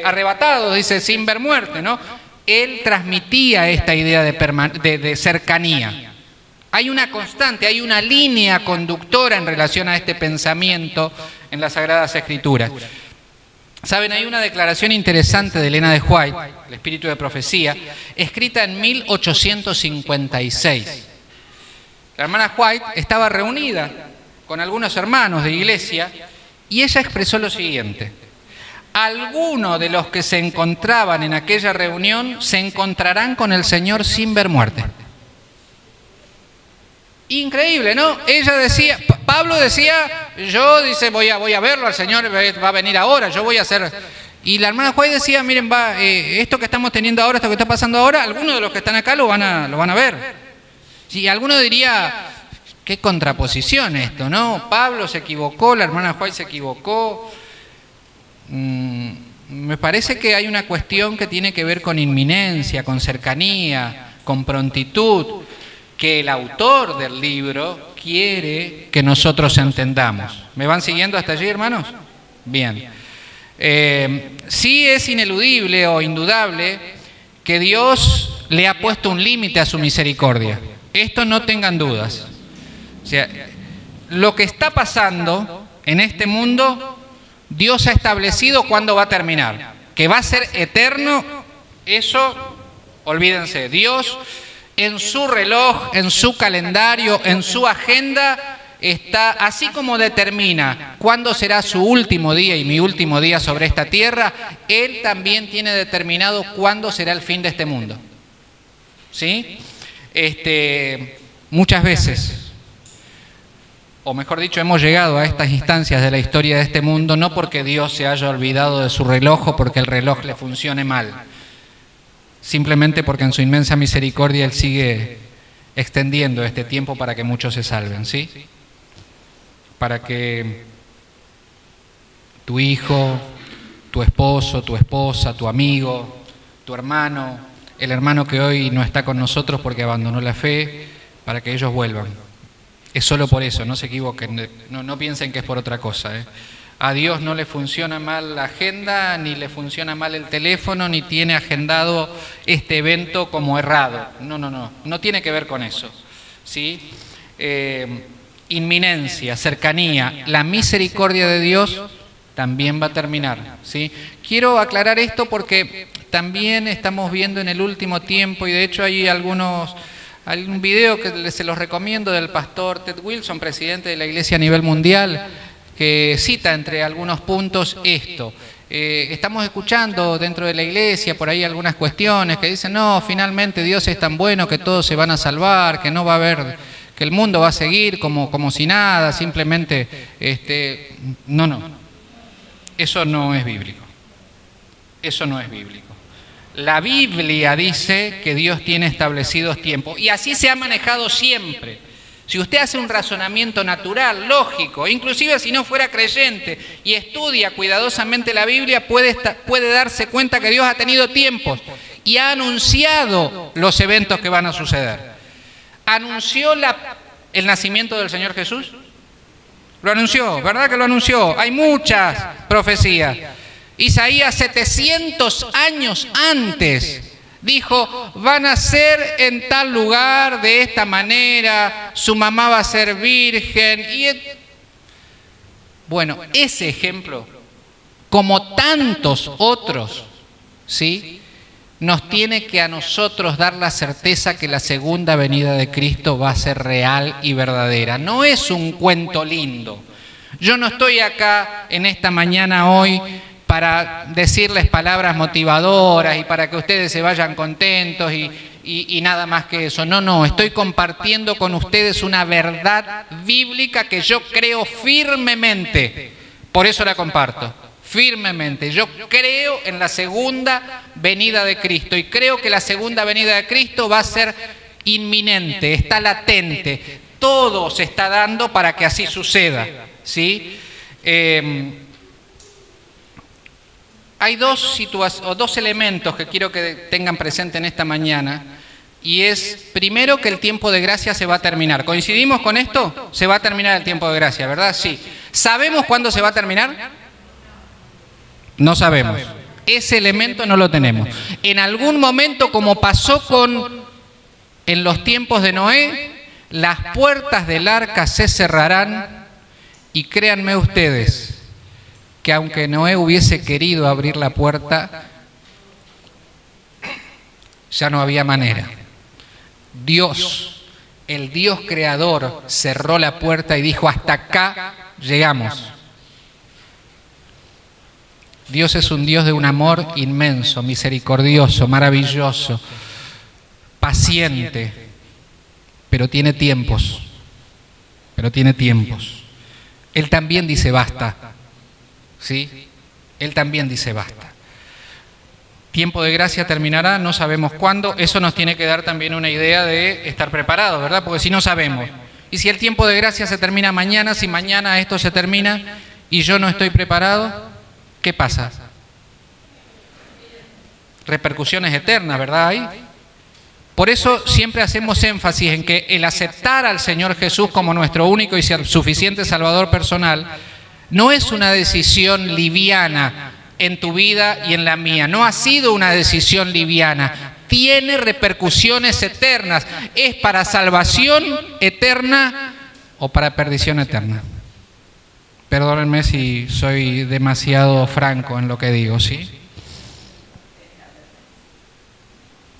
arrebatados, dice, sin ver muerte, ¿no? Él transmitía esta idea de cercanía. Hay una constante, hay una línea conductora en relación a este pensamiento en las Sagradas Escrituras. Saben, hay una declaración interesante de Elena de White, el espíritu de profecía, escrita en 1856. La hermana White estaba reunida con algunos hermanos de iglesia y ella expresó lo siguiente: algunos de los que se encontraban en aquella reunión se encontrarán con el Señor sin ver muerte. Increíble, ¿no? Ella decía, Pablo decía, voy a verlo al Señor, va a venir ahora, yo voy a hacer... Y la hermana Juárez decía, miren, esto que estamos teniendo ahora, esto que está pasando ahora, algunos de los que están acá lo van a ver. Y alguno diría, qué contraposición esto, ¿no? Pablo se equivocó, la hermana Juárez se equivocó. Me parece que hay una cuestión que tiene que ver con inminencia, con cercanía, con prontitud, que el autor del libro quiere que nosotros entendamos. ¿Me van siguiendo hasta allí, hermanos? Bien. Sí es ineludible o indudable que Dios le ha puesto un límite a su misericordia. Esto no tengan dudas. O sea, lo que está pasando en este mundo, Dios ha establecido cuándo va a terminar. Que va a ser eterno, eso, olvídense. Dios, en su reloj, en su calendario, en su agenda, está, así como determina cuándo será su último día y mi último día sobre esta tierra, Él también tiene determinado cuándo será el fin de este mundo. ¿Sí? Muchas veces, o mejor dicho, hemos llegado a estas instancias de la historia de este mundo no porque Dios se haya olvidado de su reloj o porque el reloj le funcione mal, simplemente porque en su inmensa misericordia Él sigue extendiendo este tiempo para que muchos se salven, ¿sí? Para que tu hijo, tu esposo, tu esposa, tu amigo, tu hermano, el hermano que hoy no está con nosotros porque abandonó la fe, para que ellos vuelvan. Es solo por eso, no se equivoquen, no piensen que es por otra cosa, ¿eh? A Dios no le funciona mal la agenda, ni le funciona mal el teléfono, ni tiene agendado este evento como errado. No tiene que ver con eso, ¿sí? Inminencia, cercanía, la misericordia de Dios también va a terminar, ¿sí? Quiero aclarar esto porque también estamos viendo en el último tiempo, y de hecho hay un video que se los recomiendo del pastor Ted Wilson, presidente de la Iglesia a nivel mundial, que cita entre algunos puntos esto. Estamos escuchando dentro de la iglesia por ahí algunas cuestiones que dicen, no, finalmente Dios es tan bueno que todos se van a salvar, que no va a haber, que el mundo va a seguir como si nada, simplemente, no. Eso no es bíblico. Eso no es bíblico. La Biblia dice que Dios tiene establecidos tiempos y así se ha manejado siempre. Si usted hace un razonamiento natural, lógico, inclusive si no fuera creyente y estudia cuidadosamente la Biblia, puede darse cuenta que Dios ha tenido tiempos y ha anunciado los eventos que van a suceder. ¿Anunció el nacimiento del Señor Jesús? Lo anunció, ¿verdad que lo anunció? Hay muchas profecías. Isaías 700 años antes dijo, van a ser en tal lugar de esta manera, su mamá va a ser virgen. Bueno, ese ejemplo, como tantos otros, ¿sí?, nos tiene que a nosotros dar la certeza que la segunda venida de Cristo va a ser real y verdadera. No es un cuento lindo. Yo no estoy acá en esta mañana hoy para decirles palabras motivadoras y para que ustedes se vayan contentos y nada más que eso. No, estoy compartiendo con ustedes una verdad bíblica que yo creo firmemente. Por eso la comparto, firmemente. Yo creo en la segunda venida de Cristo y creo que la segunda venida de Cristo va a ser inminente, está latente. Todo se está dando para que así suceda, ¿sí? Hay dos elementos que quiero que tengan presente en esta mañana, y es, primero, que el tiempo de gracia se va a terminar. ¿Coincidimos con esto? Se va a terminar el tiempo de gracia, ¿verdad? Sí. ¿Sabemos cuándo se va a terminar? No sabemos. Ese elemento no lo tenemos. En algún momento, como pasó en los tiempos de Noé, las puertas del arca se cerrarán, y créanme ustedes, que aunque Noé hubiese querido abrir la puerta, ya no había manera. Dios, el Dios creador, cerró la puerta y dijo, hasta acá llegamos. Dios es un Dios de un amor inmenso, misericordioso, maravilloso, paciente, pero tiene tiempos. Él también dice basta, ¿sí? Él también dice basta. Tiempo de gracia terminará, no sabemos cuándo. Eso nos tiene que dar también una idea de estar preparados, ¿verdad? Porque si no sabemos. Y si el tiempo de gracia se termina mañana, si mañana esto se termina y yo no estoy preparado, ¿qué pasa? Repercusiones eternas, ¿verdad? Ahí. Por eso siempre hacemos énfasis en que el aceptar al Señor Jesús como nuestro único y suficiente Salvador personal no es una decisión liviana en tu vida y en la mía. No ha sido una decisión liviana. Tiene repercusiones eternas. ¿Es para salvación eterna o para perdición eterna? Perdónenme si soy demasiado franco en lo que digo, ¿sí?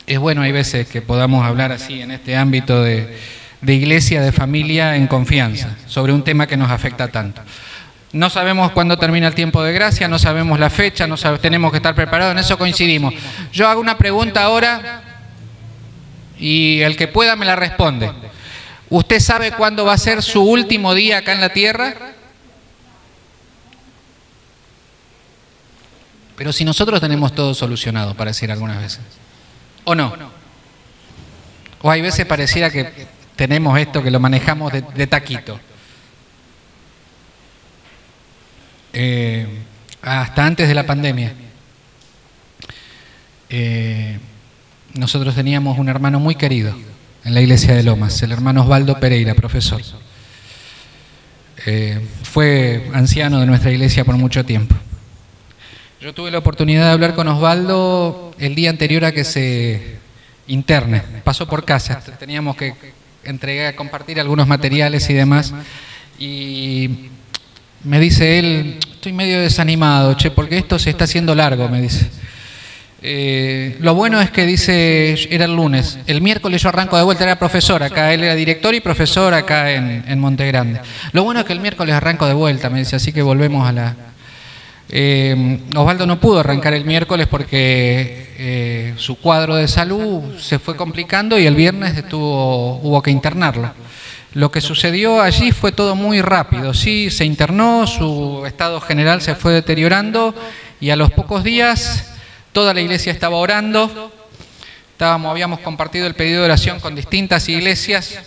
Es bueno, hay veces que podamos hablar así en este ámbito de iglesia, de familia, en confianza, sobre un tema que nos afecta tanto. No sabemos cuándo termina el tiempo de gracia, no sabemos la fecha, tenemos que estar preparados, en eso coincidimos. Yo hago una pregunta ahora y el que pueda me la responde. ¿Usted sabe cuándo va a ser su último día acá en la tierra? Pero si nosotros tenemos todo solucionado, para decir algunas veces. ¿O no? O hay veces pareciera que tenemos esto, que lo manejamos de taquito. Hasta antes de la pandemia, nosotros teníamos un hermano muy querido en la iglesia de Lomas, el hermano Osvaldo Pereira, profesor. Fue anciano de nuestra iglesia por mucho tiempo. Yo tuve la oportunidad de hablar con Osvaldo el día anterior a que se interne. Pasó por casa, teníamos que compartir algunos materiales y demás. Y me dice él, estoy medio desanimado, porque esto se está haciendo largo, me dice. Lo bueno es que dice, era el lunes, el miércoles yo arranco de vuelta, era profesor acá, él era director y profesor acá en Monte Grande. Lo bueno es que el miércoles arranco de vuelta, me dice, así que volvemos a la... Osvaldo no pudo arrancar el miércoles porque su cuadro de salud se fue complicando y el viernes hubo que internarlo. Lo que sucedió allí fue todo muy rápido, sí, se internó, su estado general se fue deteriorando y a los pocos días toda la iglesia estaba orando, habíamos compartido el pedido de oración con distintas iglesias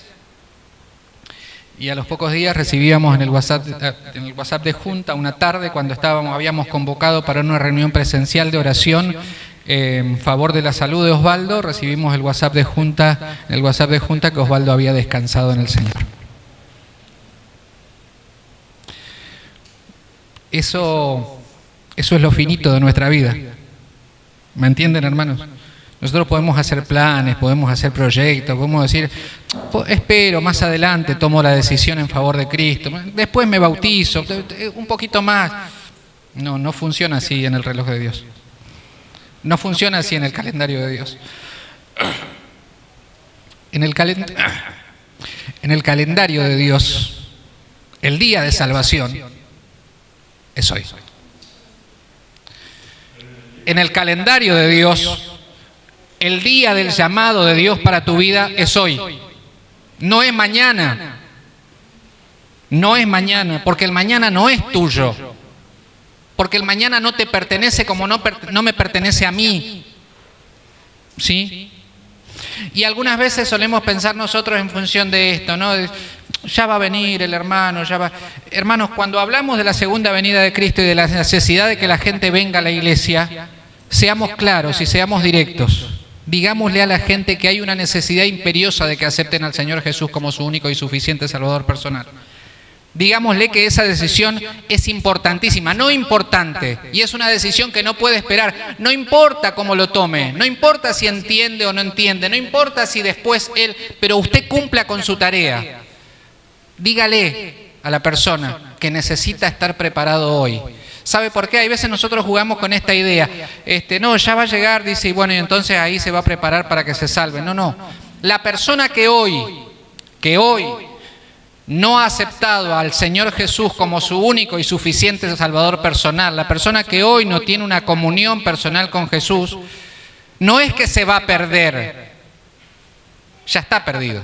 y a los pocos días recibíamos en el WhatsApp de Junta una tarde cuando habíamos convocado para una reunión presencial de oración en favor de la salud de Osvaldo, recibimos el WhatsApp de Junta que Osvaldo había descansado en el Señor. Eso es lo finito de nuestra vida. ¿Me entienden, hermanos? Nosotros podemos hacer planes, podemos hacer proyectos, podemos decir, espero, más adelante tomo la decisión en favor de Cristo, después me bautizo, un poquito más. No funciona así en el reloj de Dios. No funciona así en el calendario de Dios. En el calendario de Dios, el día de salvación es hoy. En el calendario de Dios, el día del llamado de Dios para tu vida es hoy. No es mañana. No es mañana, porque el mañana no es tuyo. Porque el mañana no te pertenece como no me pertenece a mí. ¿Sí? Y algunas veces solemos pensar nosotros en función de esto, ¿no? Ya va a venir el hermano, ya va... Hermanos, cuando hablamos de la segunda venida de Cristo y de la necesidad de que la gente venga a la iglesia, seamos claros y seamos directos. Digámosle a la gente que hay una necesidad imperiosa de que acepten al Señor Jesús como su único y suficiente Salvador personal. Digámosle que esa decisión es importantísima, no importante, y es una decisión que no puede esperar. No importa cómo lo tome, no importa si entiende o no entiende, no importa si después él, pero usted cumpla con su tarea. Dígale a la persona que necesita estar preparado hoy. ¿Sabe por qué? Hay veces nosotros jugamos con esta idea. No, ya va a llegar, dice, y bueno, y entonces ahí se va a preparar para que se salve. No. La persona que hoy no ha aceptado al Señor Jesús como su único y suficiente Salvador personal, la persona que hoy no tiene una comunión personal con Jesús, no es que se va a perder, ya está perdido.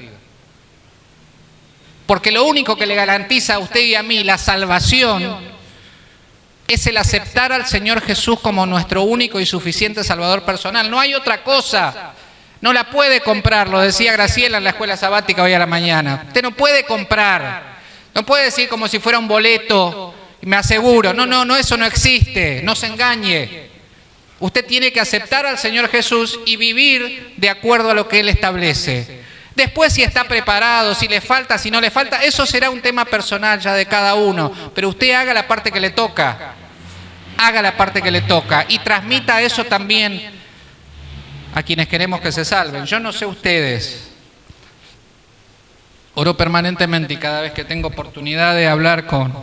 Porque lo único que le garantiza a usted y a mí la salvación es el aceptar al Señor Jesús como nuestro único y suficiente Salvador personal. No hay otra cosa. No la puede comprar, lo decía Graciela en la escuela sabática hoy a la mañana. Usted no puede comprar. No puede decir como si fuera un boleto, me aseguro. No, eso no existe. No se engañe. Usted tiene que aceptar al Señor Jesús y vivir de acuerdo a lo que Él establece. Después, si está preparado, si le falta, si no le falta, eso será un tema personal ya de cada uno. Pero usted haga la parte que le toca. Haga la parte que le toca y transmita eso también a quienes queremos que se salven. Yo no sé ustedes, oro permanentemente y cada vez que tengo oportunidad de hablar con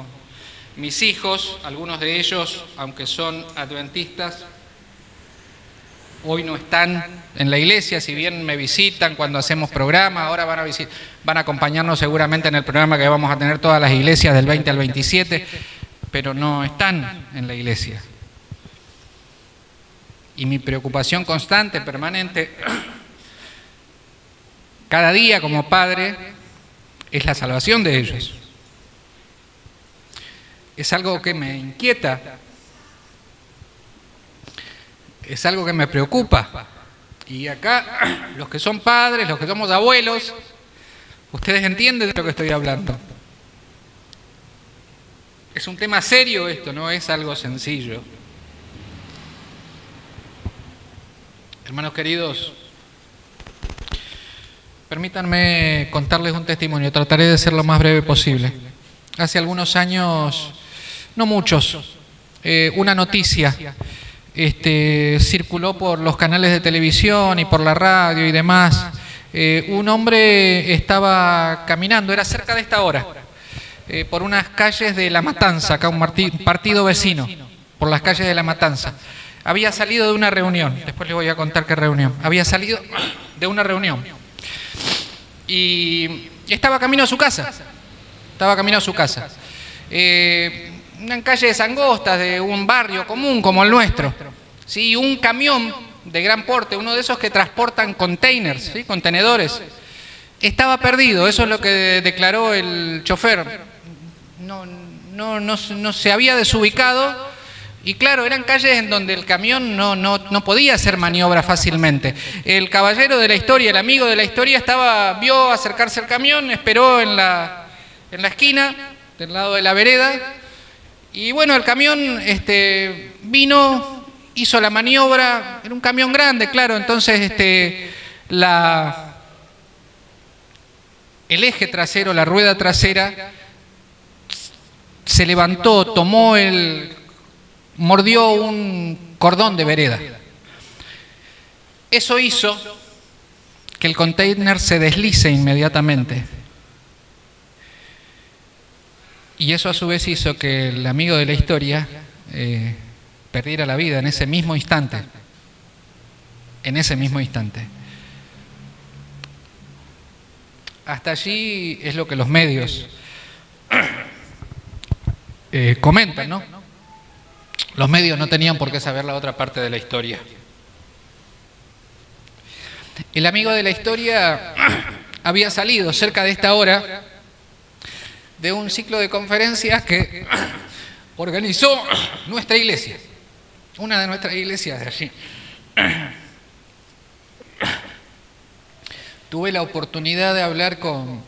mis hijos, algunos de ellos, aunque son adventistas, hoy no están en la iglesia, si bien me visitan cuando hacemos programa, ahora van a acompañarnos seguramente en el programa que vamos a tener todas las iglesias del 20 al 27, pero no están en la iglesia. Y mi preocupación constante, permanente, cada día como padre, es la salvación de ellos. Es algo que me inquieta, es algo que me preocupa. Y acá, los que son padres, los que somos abuelos, ustedes entienden de lo que estoy hablando. Es un tema serio esto, no es algo sencillo. Hermanos queridos, permítanme contarles un testimonio, trataré de ser lo más breve posible. Hace algunos años, no muchos, una noticia circuló por los canales de televisión y por la radio y demás. Un hombre estaba caminando, era cerca de esta hora, por unas calles de La Matanza, acá un partido vecino, por las calles de La Matanza. Había salido de una reunión, después les voy a contar qué reunión. Había salido de una reunión y estaba camino a su casa. Una calle de angostas de un barrio común como el nuestro. ¿Sí? Un camión de gran porte, uno de esos que transportan containers, ¿sí? Contenedores. Estaba perdido, eso es lo que declaró el chofer. No se había desubicado. Y claro, eran calles en donde el camión no podía hacer maniobra fácilmente. El caballero de la historia, el amigo de la historia, vio acercarse el camión, esperó en la esquina, del lado de la vereda, y bueno, el camión vino, hizo la maniobra, era un camión grande, claro, entonces el eje trasero, la rueda trasera, se levantó, mordió un cordón de vereda. Eso hizo que el container se deslice inmediatamente. Y eso a su vez hizo que el amigo de la historia perdiera la vida en ese mismo instante. Hasta allí es lo que los medios comentan, ¿no? Los medios no tenían por qué saber la otra parte de la historia. El amigo de la historia había salido cerca de esta hora de un ciclo de conferencias que organizó nuestra iglesia, una de nuestras iglesias de allí. Tuve la oportunidad de hablar con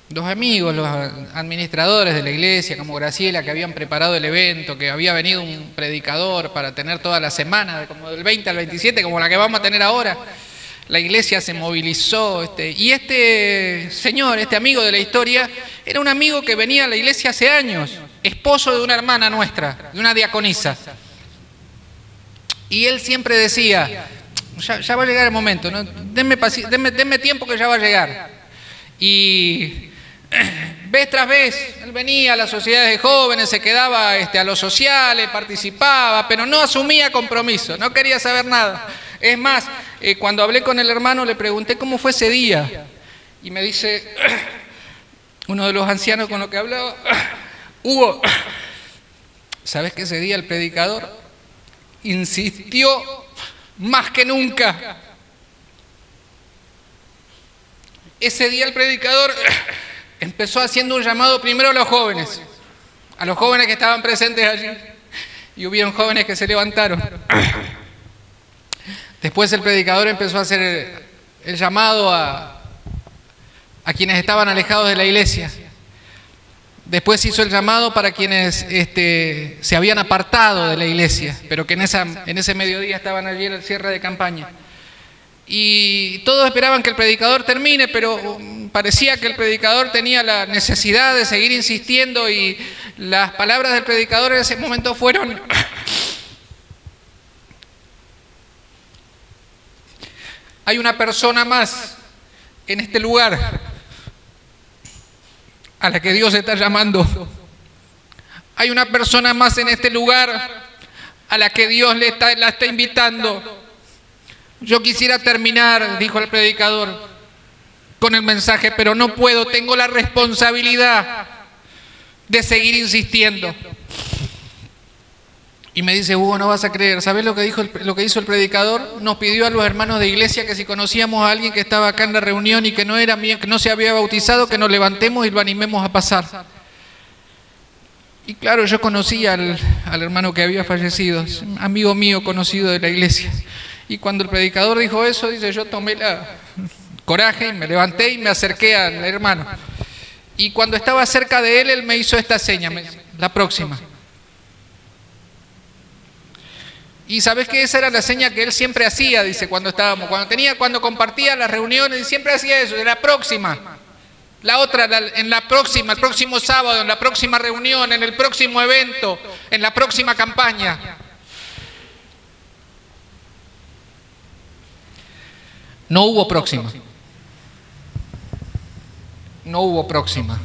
dos amigos, los administradores de la iglesia, como Graciela, que habían preparado el evento, que había venido un predicador para tener toda la semana, como del 20 al 27, como la que vamos a tener ahora. La iglesia se movilizó, y este señor, este amigo de la historia, era un amigo que venía a la iglesia hace años, esposo de una hermana nuestra, de una diaconisa. Y él siempre decía, ya va a llegar el momento, ¿no? Denme tiempo que ya va a llegar. Y vez tras vez, él venía a las sociedades de jóvenes, se quedaba a los sociales, participaba, pero no asumía compromiso, no quería saber nada. Es más, cuando hablé con el hermano le pregunté cómo fue ese día y me dice, uno de los ancianos con los que hablaba, Hugo, ¿sabes que ese día el predicador insistió más que nunca? Ese día el predicador empezó haciendo un llamado primero a los jóvenes que estaban presentes allí, y hubieron jóvenes que se levantaron. Después el predicador empezó a hacer el llamado a quienes estaban alejados de la iglesia. Después hizo el llamado para quienes se habían apartado de la iglesia, pero que en ese mediodía estaban allí en el cierre de campaña. Y todos esperaban que el predicador termine, pero parecía que el predicador tenía la necesidad de seguir insistiendo, y las palabras del predicador en ese momento fueron: hay una persona más en este lugar a la que Dios está llamando. Hay una persona más en este lugar a la que Dios la está invitando. Yo quisiera terminar, dijo el predicador, con el mensaje, pero no puedo, tengo la responsabilidad de seguir insistiendo. Y me dice: Hugo, no vas a creer, ¿sabes lo que hizo el predicador? Nos pidió a los hermanos de iglesia que si conocíamos a alguien que estaba acá en la reunión y que no se había bautizado, que nos levantemos y lo animemos a pasar. Y claro, yo conocía al hermano que había fallecido, amigo mío conocido de la iglesia. Y cuando el predicador dijo eso, dice, yo tomé coraje y me levanté y me acerqué al hermano. Y cuando estaba cerca de él me hizo esta seña: la próxima. Y sabes que esa era la seña que él siempre hacía, dice, cuando compartía las reuniones, y siempre hacía eso: de la próxima, la otra, en la próxima, el próximo sábado, en la próxima reunión, en el próximo evento, en la próxima campaña. No hubo próxima. No hubo próxima.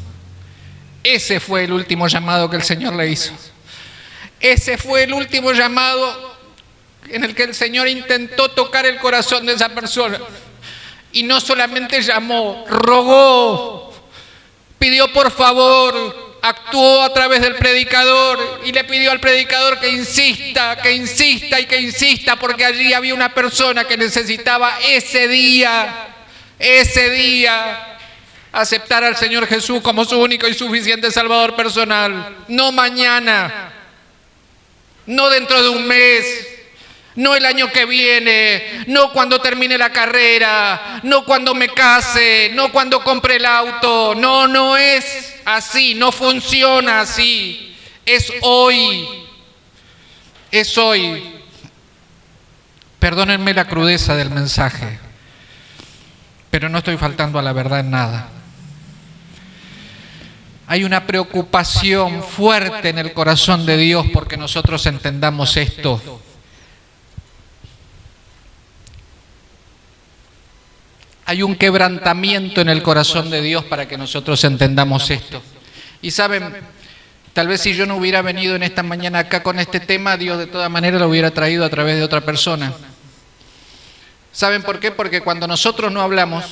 Ese fue el último llamado que el Señor le hizo. Ese fue el último llamado en el que el Señor intentó tocar el corazón de esa persona. Y no solamente llamó, rogó, pidió por favor, actuó a través del predicador y le pidió al predicador que insista, porque allí había una persona que necesitaba ese día, aceptar al Señor Jesús como su único y suficiente Salvador personal. No mañana, no dentro de un mes, no el año que viene, no cuando termine la carrera, no cuando me case, no cuando compre el auto. No es así, no funciona así. Es hoy. Es hoy. Perdónenme la crudeza del mensaje, pero no estoy faltando a la verdad en nada. Hay una preocupación fuerte en el corazón de Dios porque nosotros entendamos esto. Hay un quebrantamiento en el corazón de Dios para que nosotros entendamos esto. Y saben, tal vez si yo no hubiera venido en esta mañana acá con este tema, Dios de todas maneras lo hubiera traído a través de otra persona. ¿Saben por qué? Porque cuando nosotros no hablamos,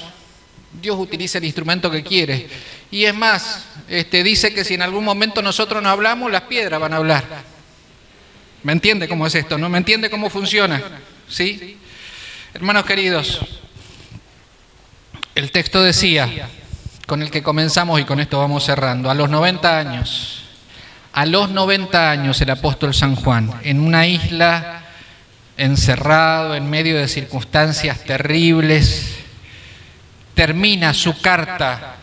Dios utiliza el instrumento que quiere. Y es más, dice que si en algún momento nosotros no hablamos, las piedras van a hablar. ¿Me entiende cómo es esto? ¿No me entiende cómo funciona? ¿Sí? Hermanos queridos, el texto decía, con el que comenzamos y con esto vamos cerrando, a los 90 años el apóstol San Juan, en una isla, encerrado en medio de circunstancias terribles, termina su carta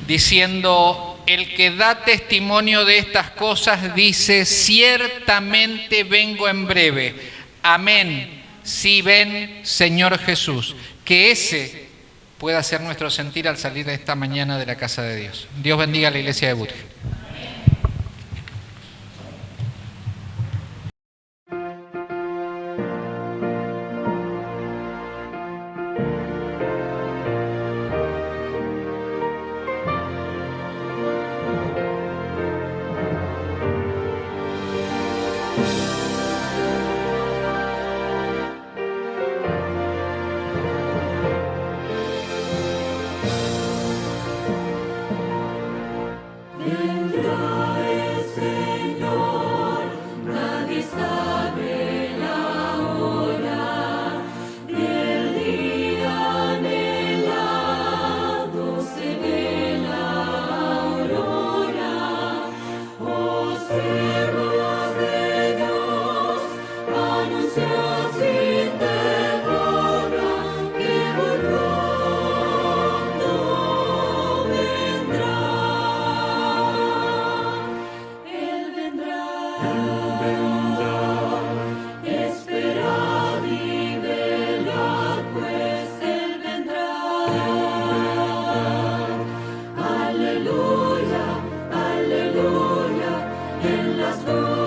diciendo: el que da testimonio de estas cosas dice, ciertamente vengo en breve. Amén. Si ven, Señor Jesús. Que ese pueda ser nuestro sentir al salir de esta mañana de la casa de Dios. Dios bendiga a la iglesia de Butri. siervos de Dios, anuncia sin demora que muy pronto vendrá. Él vendrá. Esperad y velad, pues Él vendrá. Aleluya, aleluya, en las nubes.